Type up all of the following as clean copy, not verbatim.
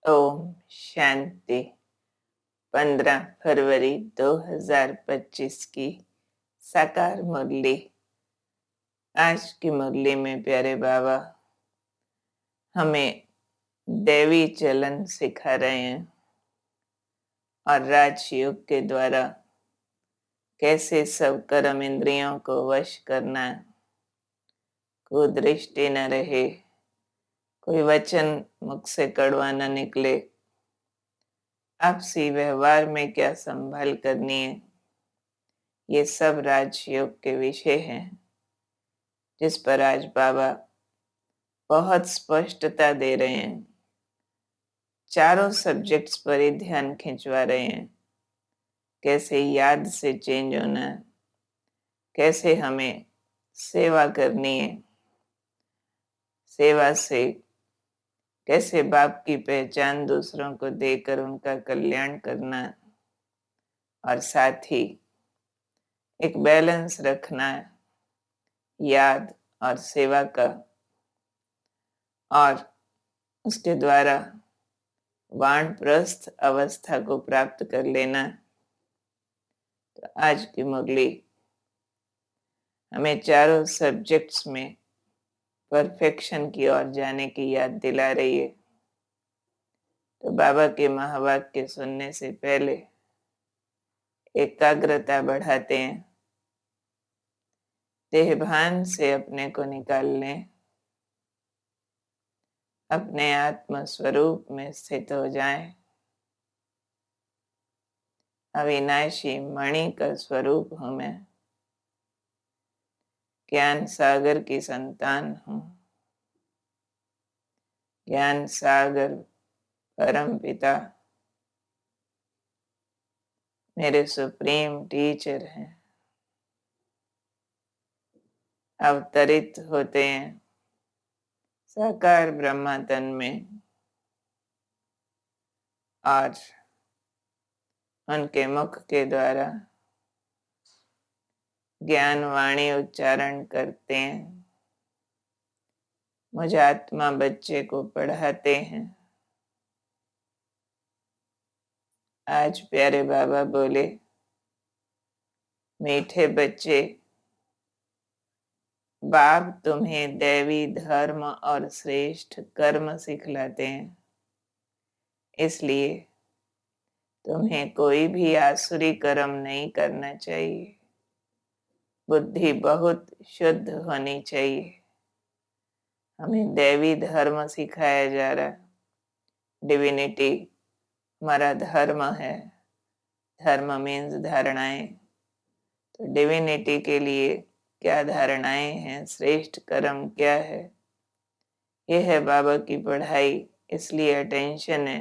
ओम शांति। 15 फरवरी 2025 की साकार मुरली। आज की मुरली में प्यारे बाबा हमें दैवी चलन सिखा रहे हैं और राजयोग के द्वारा कैसे सब कर्म इंद्रियों को वश करना, कुदृष्टि न रहे, कोई वचन मुख से कड़वा न निकले, आपसी व्यवहार में क्या संभाल करनी है। ये सब राजयोग के विषय हैं जिस पर आज बाबा बहुत स्पष्टता दे रहे हैं। चारों सब्जेक्ट्स पर ही ध्यान खिंचवा रहे हैं। कैसे याद से चेंज होना, कैसे हमें सेवा करनी है, सेवा से कैसे बाप की पहचान दूसरों को देकर उनका कल्याण करना, और साथ ही एक बैलेंस रखना याद और सेवा का, और उसके द्वारा वानप्रस्थ अवस्था को प्राप्त कर लेना। तो आज की मुरली हमें चारों सब्जेक्ट्स में परफेक्शन की ओर जाने की याद दिला रही है। तो बाबा के महावाक्य सुनने से पहले एकाग्रता बढ़ाते हैं। देहभान से अपने को निकाल लें, अपने आत्म स्वरूप में स्थित हो जाएं। अविनाशी मणि का स्वरूप हूं मैं, ज्ञान सागर की संतान हूं। ज्ञान सागर परम पिता मेरे सुप्रीम टीचर हैं। अवतरित होते हैं साकार ब्रह्मा तन में, और उनके मुख के द्वारा ज्ञान वाणी उच्चारण करते हैं। मुझ आत्मा बच्चे को पढ़ाते हैं। आज प्यारे बाबा बोले, मीठे बच्चे, बाप तुम्हें दैवी धर्म और श्रेष्ठ कर्म सिखलाते हैं, इसलिए तुम्हें कोई भी आसुरी कर्म नहीं करना चाहिए। बुद्धि बहुत शुद्ध होनी चाहिए। हमें दैवी धर्म सिखाया जा रहा है। डिविनिटी हमारा धर्म है। धर्म मीन्स धारणाएं। तो डिविनिटी के लिए क्या धारणाएं हैं, श्रेष्ठ कर्म क्या है, ये है बाबा की पढ़ाई। इसलिए अटेंशन है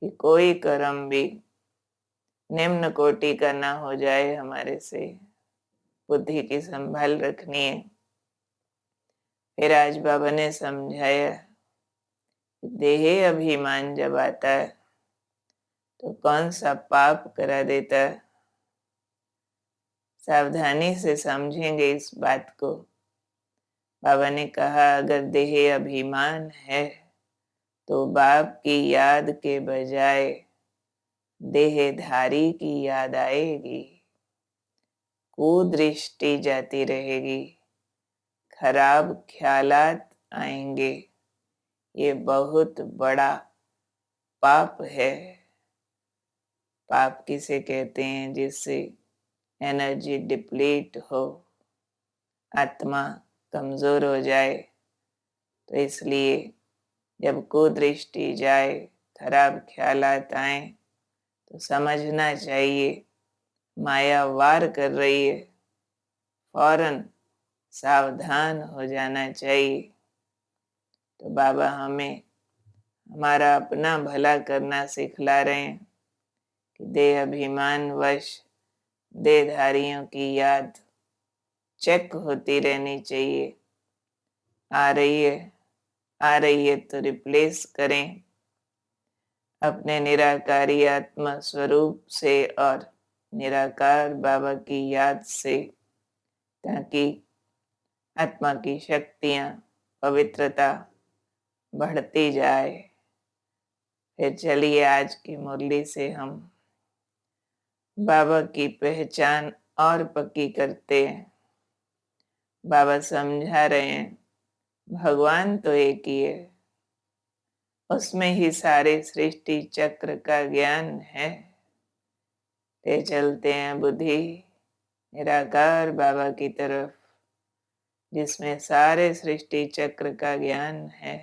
कि कोई कर्म भी निम्न कोटि का ना हो जाए हमारे से। बुद्धि की संभाल रखनी है। फिर आज बाबा ने समझाया, देह अभिमान जब आता है तो कौन सा पाप करा देता है। सावधानी से समझेंगे इस बात को। बाबा ने कहा, अगर देह अभिमान है तो बाप की याद के बजाय देहधारी की याद आएगी। कुदृष्टि जाती रहेगी, खराब ख्यालात आएंगे। ये बहुत बड़ा पाप है। पाप किसे कहते हैं? जिससे एनर्जी डिप्लीट हो, आत्मा कमजोर हो जाए। तो इसलिए जब कुदृष्टि जाए, खराब ख्यालात आए, तो समझना चाहिए माया वार कर रही है। फौरन सावधान हो जाना चाहिए। तो बाबा हमें हमारा अपना भला करना सिखला रहे हैं कि देह अभिमान वश देहधारियों की याद चेक होती रहनी चाहिए। आ रही है तो रिप्लेस करें अपने निराकारी आत्मा स्वरूप से और निराकार बाबा की याद से, ताकि आत्मा की शक्तियां, पवित्रता बढ़ती जाए। फिर चलिए आज की मुरली से हम बाबा की पहचान और पक्की करते हैं। बाबा समझा रहे हैं भगवान तो एक ही है, उसमें ही सारे सृष्टि चक्र का ज्ञान है। ते चलते हैं बुद्धि निराकार बाबा की तरफ, जिसमें सारे सृष्टि चक्र का ज्ञान है।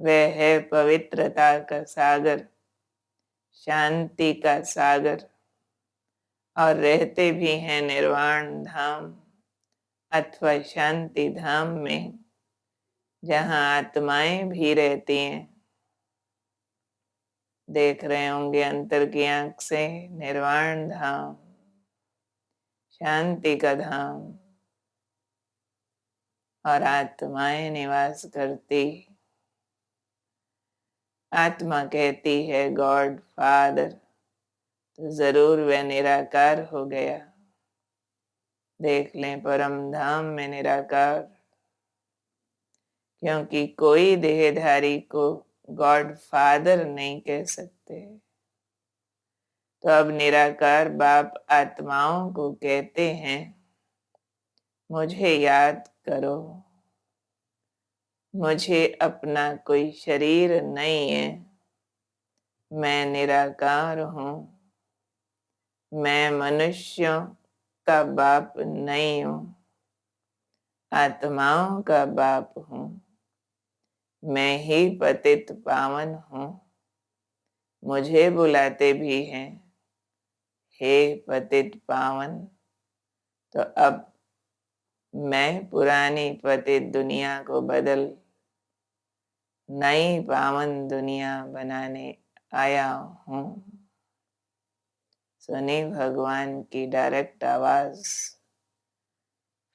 वह है पवित्रता का सागर, शांति का सागर, और रहते भी हैं निर्वाण धाम अथवा शांति धाम में, जहाँ आत्माएं भी रहती हैं। देख रहे होंगे अंतर की आंख से निर्वाण धाम, शांति का धाम, और आत्माएं निवास करती। आत्मा कहती है गॉड फादर, तो जरूर वह निराकार हो गया। देख लें परम धाम में निराकार, क्योंकि कोई देहधारी को गॉड फादर नहीं कह सकते। तो अब निराकार बाप आत्माओं को कहते हैं मुझे याद करो, मुझे अपना कोई शरीर नहीं है, मैं निराकार हूँ, मैं मनुष्यों का बाप नहीं हूँ, आत्माओं का बाप हूँ, मैं ही पतित पावन हूँ। मुझे बुलाते भी हैं हे पतित पावन। तो अब मैं पुरानी पतित दुनिया को बदल नई पावन दुनिया बनाने आया हूँ। सुनी भगवान की डायरेक्ट आवाज।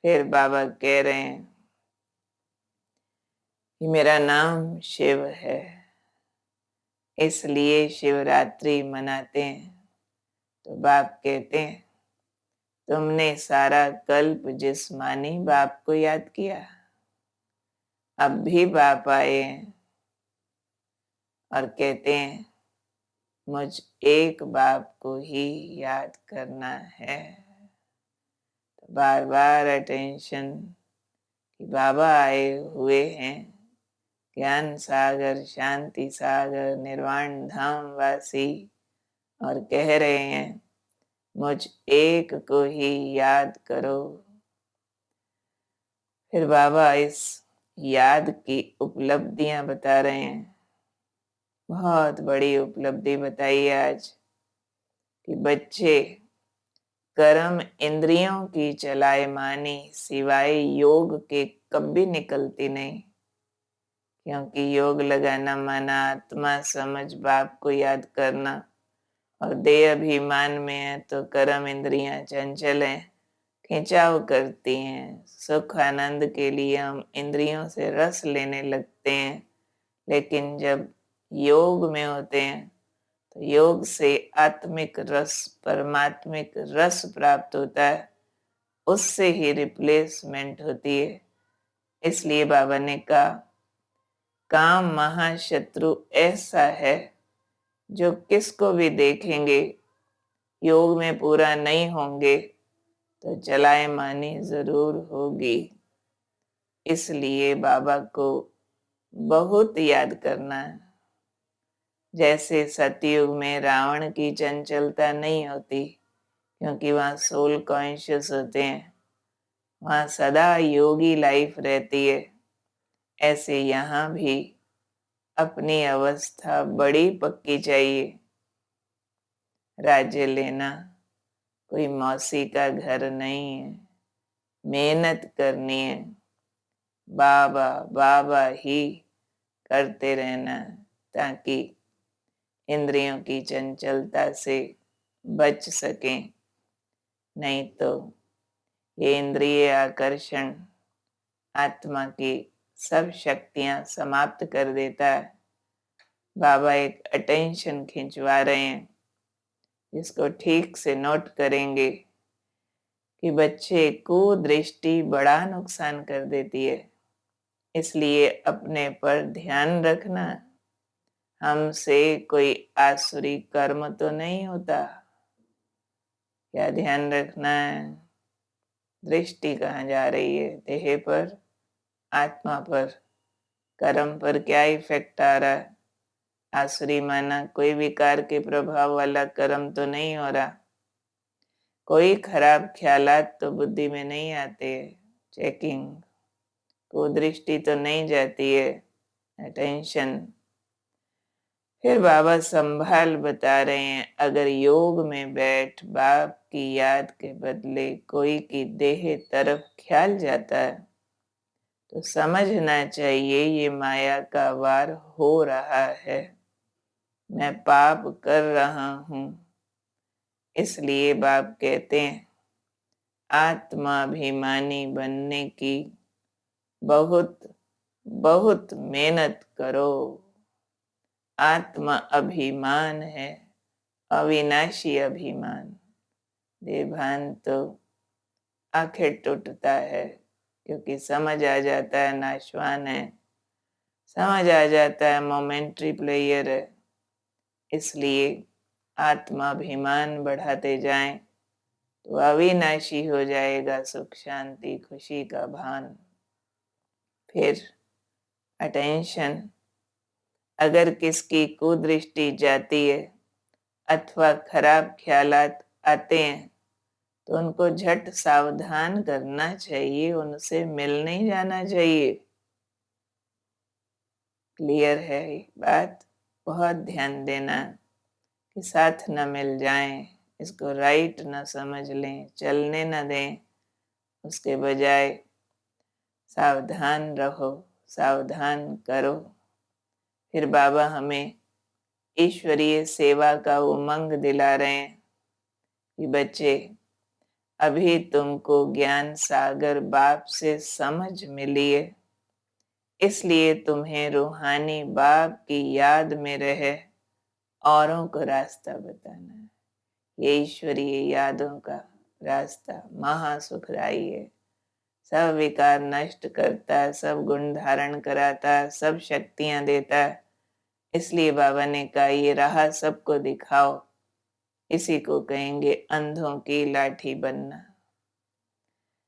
फिर बाबा कह रहे हैं कि मेरा नाम शिव है, इसलिए शिवरात्रि मनाते हैं। तो बाप कहते हैं तुमने सारा कल्प जिस्मानी बाप को याद किया, अब भी बाप आए हैं और कहते हैं मुझ एक बाप को ही याद करना है। तो बार बार अटेंशन कि बाबा आए हुए हैं, ज्ञान सागर, शांति सागर, निर्वाण धाम वासी, और कह रहे हैं मुझ एक को ही याद करो। फिर बाबा इस याद की उपलब्धियां बता रहे हैं। बहुत बड़ी उपलब्धि बताई आज कि बच्चे कर्म इंद्रियों की चलायमानी सिवाय योग के कभी निकलती नहीं, क्योंकि योग लगाना माना आत्मा समझ बाप को याद करना, और देह अभिमान में है तो कर्म इंद्रियां चंचल हैं, खिंचाव करती हैं। सुख आनंद के लिए हम इंद्रियों से रस लेने लगते हैं, लेकिन जब योग में होते हैं तो योग से आत्मिक रस, परमात्मिक रस प्राप्त होता है, उससे ही रिप्लेसमेंट होती है। इसलिए बाबा ने कहा काम महाशत्रु ऐसा है जो किसको भी देखेंगे योग में पूरा नहीं होंगे तो चलायमानी जरूर होगी। इसलिए बाबा को बहुत याद करना है। जैसे सतयुग में रावण की चंचलता नहीं होती, क्योंकि वहाँ सोल कॉन्शियस होते हैं, वहाँ सदा योगी लाइफ रहती है। ऐसे यहाँ भी अपनी अवस्था बड़ी पक्की चाहिए। राज्य लेना कोई मौसी का घर नहीं है, मेहनत करनी है, बाबा बाबा ही करते रहना, ताकि इंद्रियों की चंचलता से बच सकें। नहीं तो ये इंद्रिय आकर्षण आत्मा की सब शक्तियां समाप्त कर देता है। बाबा एक अटेंशन खिंचवा रहे हैं, जिसको ठीक से नोट करेंगे कि बच्चे को दृष्टि बड़ा नुकसान कर देती है। इसलिए अपने पर ध्यान रखना, हमसे कोई आसुरी कर्म तो नहीं होता। क्या ध्यान रखना है? दृष्टि कहाँ जा रही है? देह पर, आत्मा पर, कर्म पर क्या इफेक्ट आ रहा है? आसुरी माना कोई विकार के प्रभाव वाला कर्म तो नहीं हो रहा। कोई खराब ख्यालात तो बुद्धि में नहीं आते। चेकिंग को दृष्टि तो नहीं जाती है। अटेंशन। फिर बाबा संभाल बता रहे हैं, अगर योग में बैठ बाप की याद के बदले कोई की देह तरफ ख्याल जाता है तो समझना चाहिए ये माया का वार हो रहा है, मैं पाप कर रहा हूं। इसलिए बाप कहते हैं आत्माभिमानी बनने की बहुत बहुत मेहनत करो। आत्मा अभिमान है, अविनाशी अभिमान। देभान तो आखिर टूटता है, क्योंकि समझ आ जाता है नाशवान है, समझ आ जाता है मोमेंट्री प्लेयर है। इसलिए आत्माभिमान बढ़ाते जाएं तो अविनाशी हो जाएगा सुख शांति खुशी का भान। फिर अटेंशन। अगर किसकी कुदृष्टि जाती है अथवा खराब ख्यालात आते हैं तो उनको झट सावधान करना चाहिए, उनसे मिल नहीं जाना चाहिए। क्लियर है ये बात? बहुत ध्यान देना कि साथ न मिल जाएं, इसको राइट न समझ लें, चलने न दें। उसके बजाय सावधान रहो, सावधान करो। फिर बाबा हमें ईश्वरीय सेवा का उमंग दिला रहे हैं कि बच्चे, अभी तुमको ज्ञान सागर बाप से समझ मिली है, इसलिए तुम्हें रूहानी बाप की याद में रहे औरों को रास्ता बताना है। ये ईश्वरीय यादों का रास्ता महासुखदायी है। सब विकार नष्ट करता है, सब गुण धारण कराता है, सब शक्तियां देता है। इसलिए बाबा ने कहा ये राह सबको दिखाओ। इसी को कहेंगे अंधों की लाठी बनना।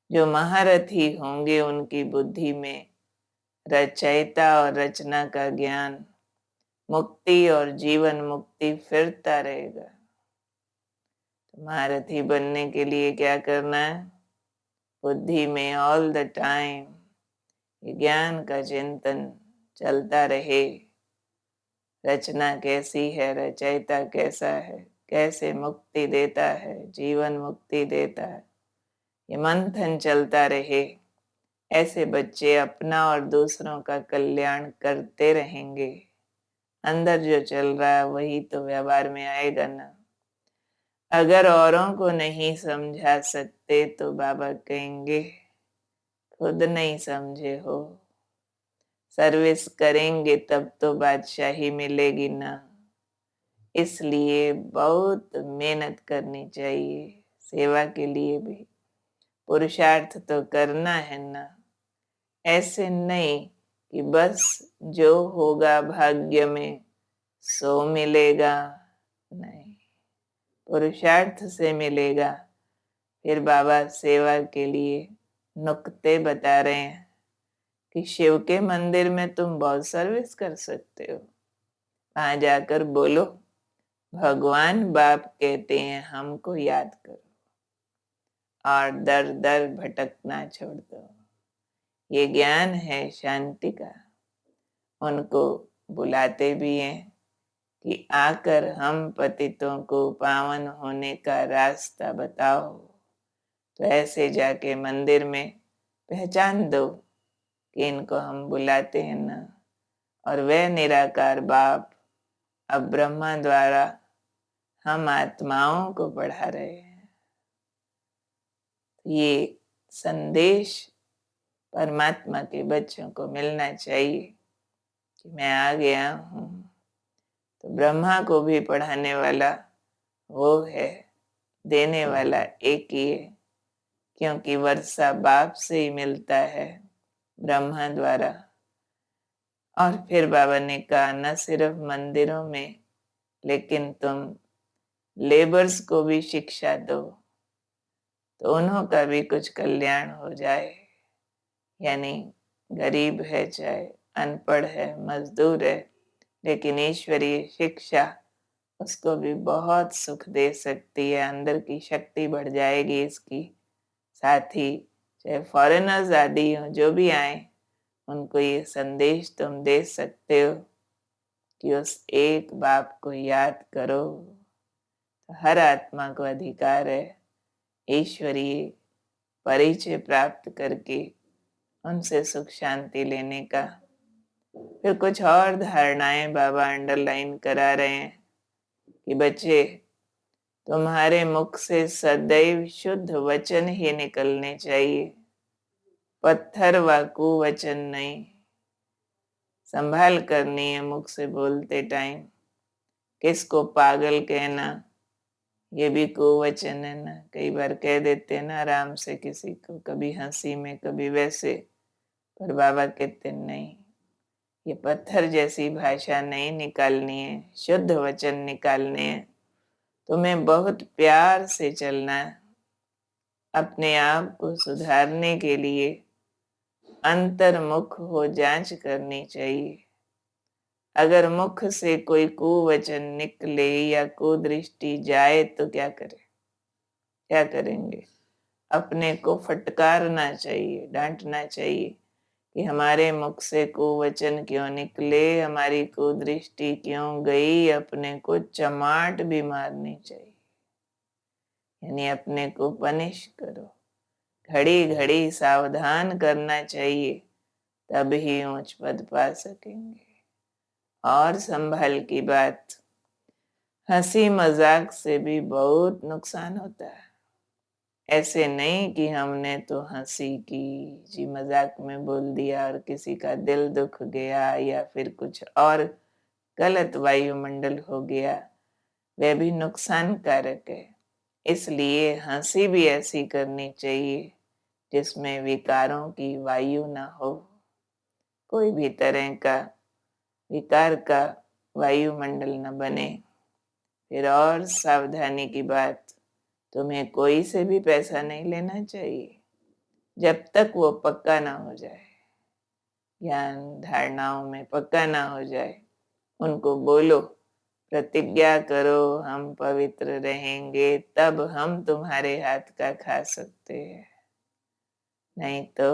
जो महारथी होंगे उनकी बुद्धि में रचयिता और रचना का ज्ञान, मुक्ति और जीवन मुक्ति फिरता रहेगा। महारथी बनने के लिए क्या करना है? बुद्धि में ऑल द टाइम ज्ञान का चिंतन चलता रहे। रचना कैसी है, रचयिता कैसा है, कैसे मुक्ति देता है, जीवन मुक्ति देता है, ये मंथन चलता रहे। ऐसे बच्चे अपना और दूसरों का कल्याण करते रहेंगे। अंदर जो चल रहा है वही तो व्यवहार में आएगा ना। अगर औरों को नहीं समझा सकते तो बाबा कहेंगे खुद नहीं समझे हो। सर्विस करेंगे तब तो बादशाही मिलेगी ना। इसलिए बहुत मेहनत करनी चाहिए सेवा के लिए भी। पुरुषार्थ तो करना है ना। ऐसे नहीं कि बस जो होगा भाग्य में सो मिलेगा, नहीं, पुरुषार्थ से मिलेगा। फिर बाबा सेवा के लिए नुक्ते बता रहे हैं कि शिव के मंदिर में तुम बहुत सर्विस कर सकते हो। वहां जाकर बोलो भगवान बाप कहते हैं हमको याद करो और दर दर भटकना छोड़ दो। ये ज्ञान है शांति का। उनको बुलाते भी हैं कि आकर हम पतितों को पावन होने का रास्ता बताओ। तो ऐसे जाके मंदिर में पहचान दो कि इनको हम बुलाते हैं ना। और वह निराकार बाप अब ब्रह्मा द्वारा हम आत्माओं को पढ़ा रहे हैं। ये संदेश परमात्मा के बच्चों को मिलना चाहिए कि मैं आ गया हूँ। तो ब्रह्मा को भी पढ़ाने वाला वो है, देने वाला एक ही है, क्योंकि वर्षा बाप से ही मिलता है ब्रह्मा द्वारा। और फिर बाबा ने कहा, न सिर्फ मंदिरों में, लेकिन तुम लेबर्स को भी शिक्षा दो, तो उन्हों का भी कुछ कल्याण हो जाए। यानी गरीब है, चाहे अनपढ़ है, मजदूर है, लेकिन ईश्वरीय शिक्षा उसको भी बहुत सुख दे सकती है, अंदर की शक्ति बढ़ जाएगी इसकी। साथ ही चाहे फॉरेनर्स आदि हो, जो भी आए, उनको ये संदेश तुम दे सकते हो कि उस एक बाप को याद करो। तो हर आत्मा को अधिकार है ईश्वरीय परिचय प्राप्त करके उनसे सुख शांति लेने का। फिर कुछ और धारणाएं बाबा अंडरलाइन करा रहे हैं कि बच्चे, तुम्हारे मुख से सदैव शुद्ध वचन ही निकलने चाहिए, पत्थर व कुवचन नहीं। संभाल करनी है मुख से बोलते टाइम। किसको पागल कहना, ये भी कुवचन है ना। कई बार कह देते हैं ना आराम से किसी को, कभी हंसी में कभी वैसे, पर बाबा कहते नहीं, ये पत्थर जैसी भाषा नहीं निकालनी है, शुद्ध वचन निकालने हैं। तुम्हें बहुत प्यार से चलना है। अपने आप को सुधारने के लिए अंतर्मुख हो जांच करनी चाहिए। अगर मुख से कोई कुवचन निकले या कुदृष्टि जाए तो क्या करें, क्या करेंगे? अपने को फटकारना चाहिए, डांटना चाहिए कि हमारे मुख से कुवचन क्यों निकले, हमारी कुदृष्टि क्यों गई। अपने को चमाट भी मारनी चाहिए, यानी अपने को पनिश करो, घड़ी घड़ी सावधान करना चाहिए, तब ही ऊंच पद पा सकेंगे। और संभल की बात, हंसी मजाक से भी बहुत नुकसान होता है। ऐसे नहीं कि हमने तो हंसी की जी, मजाक में बोल दिया और किसी का दिल दुख गया या फिर कुछ और गलत वायुमंडल हो गया, वह भी नुकसान कारक है। इसलिए हंसी भी ऐसी करनी चाहिए जिसमें विकारों की वायु ना हो, कोई भी तरह का विकार का वायुमंडल न बने। फिर और सावधानी की बात, तुम्हें कोई से भी पैसा नहीं लेना चाहिए जब तक वो पक्का ना हो जाए, ज्ञान धारणाओं में पक्का ना हो जाए। उनको बोलो, प्रतिज्ञा करो हम पवित्र रहेंगे, तब हम तुम्हारे हाथ का खा सकते हैं, नहीं तो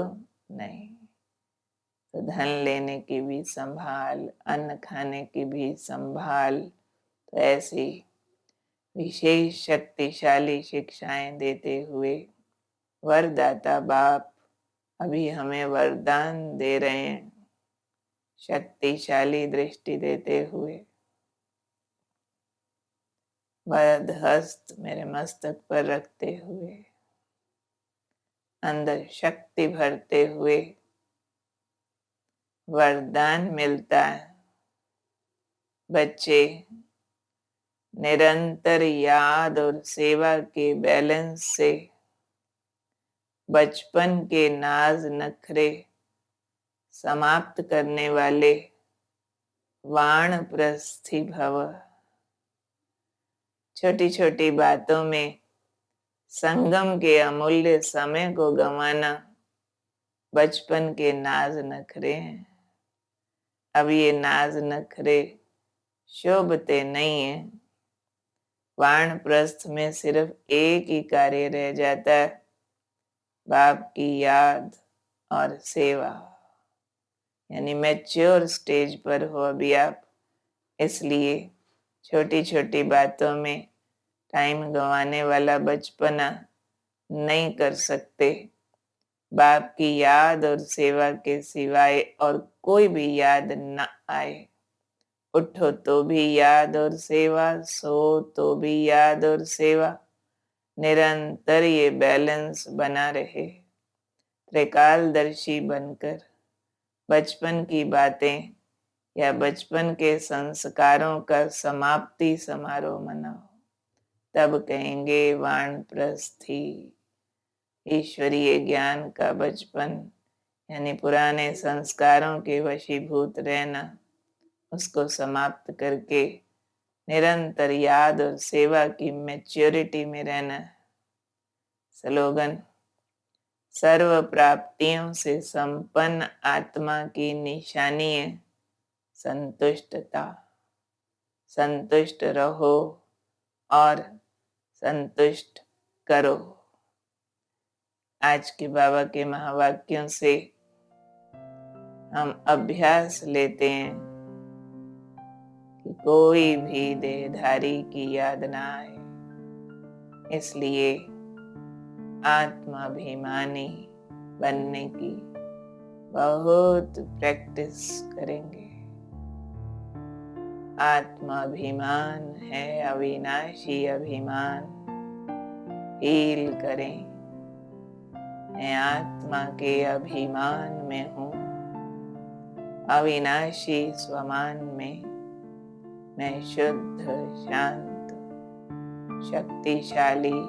नहीं। तो धन लेने की भी संभाल, अन्न खाने की भी संभाल। तो ऐसी विशेष शक्तिशाली शिक्षाएं देते हुए वरदाता बाप अभी हमें वरदान दे रहे हैं, शक्तिशाली दृष्टि देते हुए। वरद हस्त मेरे मस्तक पर रखते हुए, अंदर शक्ति भरते हुए वरदान मिलता है। बच्चे निरंतर याद और सेवा के बैलेंस से बचपन के नाज नखरे समाप्त करने वाले वानप्रस्थी भव। छोटी छोटी बातों में संगम के अमूल्य समय को गंवाना बचपन के नाज नखरे हैं। अब ये नाज नखरे शोभते नहीं है। वानप्रस्थ में सिर्फ एक ही कार्य रह जाता है, बाप की याद और सेवा। यानी मैच्योर स्टेज पर हो अभी आप, इसलिए छोटी छोटी बातों में टाइम गंवाने वाला बचपना नहीं कर सकते। बाप की याद और सेवा के सिवाय और कोई भी याद न आए। उठो तो भी याद और सेवा, सो तो भी याद और सेवा, निरंतर ये बैलेंस बना रहे। त्रिकालदर्शी बनकर बचपन की बातें या बचपन के संस्कारों का समाप्ति समारोह मनाओ, तब कहेंगे वानप्रस्थी। ईश्वरीय ज्ञान का बचपन यानी पुराने संस्कारों के वशीभूत रहना, उसको समाप्त करके निरंतर याद और सेवा की मैच्योरिटी में रहना। स्लोगन: सर्व प्राप्तियों से संपन्न आत्मा की निशानी है संतुष्टता। संतुष्ट रहो और संतुष्ट करो। आज के बाबा के महावाक्यों से हम अभ्यास लेते हैं कि कोई भी देहधारी की याद ना आए, इसलिए आत्माभिमानी बनने की बहुत प्रैक्टिस करेंगे। आत्माभिमान है अविनाशी अभिमान, हील करें। मैं आत्मा के अभिमान में हूँ, अविनाशी स्वमान में मैं शुद्ध, शांत, शक्तिशाली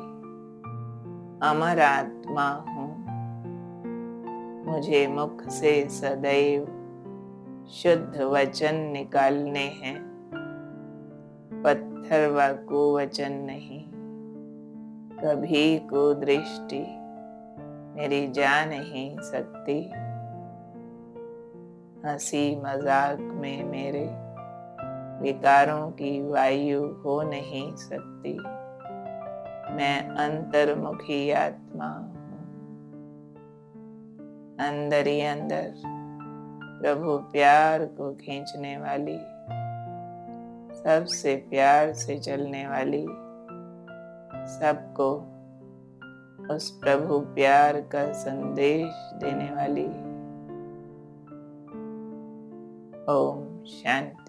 अमर आत्मा हूँ। मुझे मुख से सदैव शुद्ध वचन निकालने हैं, पत्थर व कुवचन नहीं। कभी कुदृष्टि मेरी जा नहीं सकती, हंसी मजाक में मेरे विकारों की वायु हो नहीं सकती। मैं अंतर्मुखी आत्मा हूँ। अंदर ही अंदर प्रभु प्यार को खींचने वाली, सबसे प्यार से चलने वाली, सबको उस प्रभु प्यार का संदेश देने वाली। ओम शांति।